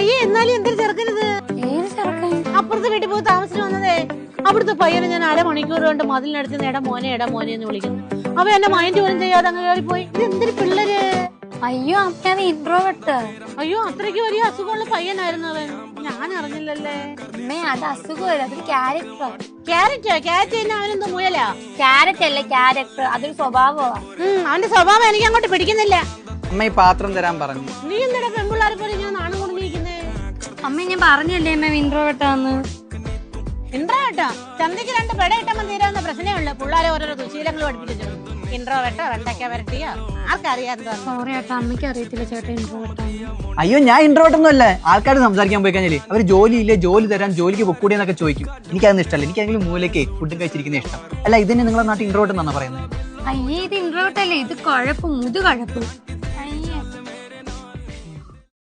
അയ്യേ എന്നാലും എന്തൊരു ചെറുക്കനത്? അപ്പുറത്തെ വീട്ടിൽ പോയി താമസിച്ചു വന്നതേ. അവിടുത്തെ പയ്യനെ ഞാൻ അരമണിക്കൂർ കൊണ്ട് മതിലിനടുത്ത് എടാ മോനെ എന്ന് വിളിക്കുന്നു. അവ എന്നെ മൈൻഡ് പോലും ചെയ്യാതെ അങ്ങ് കയറിപ്പോയി. ഇത് എന്തൊരു പിള്ളേര്! അയ്യോ അമ്മ ഇൻട്രോവേർട്ട്. അയ്യോ അത്രയ്ക്ക് വലിയ അസുഖമുള്ള പയ്യനായിരുന്നു അവൻ. ഞാൻ അറിഞ്ഞില്ലല്ലേ. അമ്മേ അത് അസുഖമല്ല, അതൊരു ക്യാരക്ടർ. ക്യാരറ്റ് തന്നെ അവനെന്തോ മുയലാ? ക്യാരറ്റ് അല്ല ക്യാരക്ടർ, അതൊരു സ്വഭാവമാണ്. അവന്റെ സ്വഭാവം എനിക്ക് അങ്ങോട്ട് പിടിക്കുന്നില്ല. അമ്മ ഈ പാത്രം തരാൻ പറഞ്ഞു. നീ എന്തിനാ പെൺപിള്ളാരെ പോലെ ഇങ്ങനെ നാണം കൊണ്ടിരിക്കുന്നേ? അമ്മ ഞാൻ പറഞ്ഞല്ലേ അമ്മ ഇൻട്രോവേർട്ടാന്ന്. ഇൻട്രോവേർട്ടോ? ചന്തയ്ക്ക് 2 പെട ഇട്ടമ്മ തീരാവുന്ന പ്രശ്നമേ ഉള്ളൂ. പിള്ളേരെ ഓരോരോ ദുശീലങ്ങൾ പഠിപ്പിച്ചിട്ടുണ്ട്. ഇൻട്രോവേർട്ടോ വെണ്ടയ്ക്ക വരട്ടിയോ ആർക്കറിയാത്തോ? സോറി ചേട്ടാ, അമ്മയ്ക്ക് അറിയത്തില്ല ചേട്ടാ ഇൻട്രോവേർട്ടാന്ന്. അയ്യോ ഞാൻ ഇൻട്രോവേർട്ട് ഒന്നും അല്ല. ആൾക്കാർ സംസാരിക്കാൻ പോയി കഴിഞ്ഞാൽ അവർ ജോലിയില്ലേ, ജോലി തരാൻ, ജോലിക്ക് പൊക്കൂടി എന്നൊക്കെ ചോദിക്കും. എനിക്കതൊന്നും ഇഷ്ടമല്ല. എനിക്കെങ്കിലും മൂലയ്ക്ക് ഫുഡും കഴിച്ചിരിക്കുന്ന ഇഷ്ടം. അല്ല ഇതിനെ നിങ്ങളെ നാട്ടിൽ ഇൻട്രോവേർട്ട് എന്നാണ് പറയുന്നത്? അയ്യേ ഇത് ഇൻട്രോവേർട്ട് അല്ലേ, ഇത് കുഴപ്പം.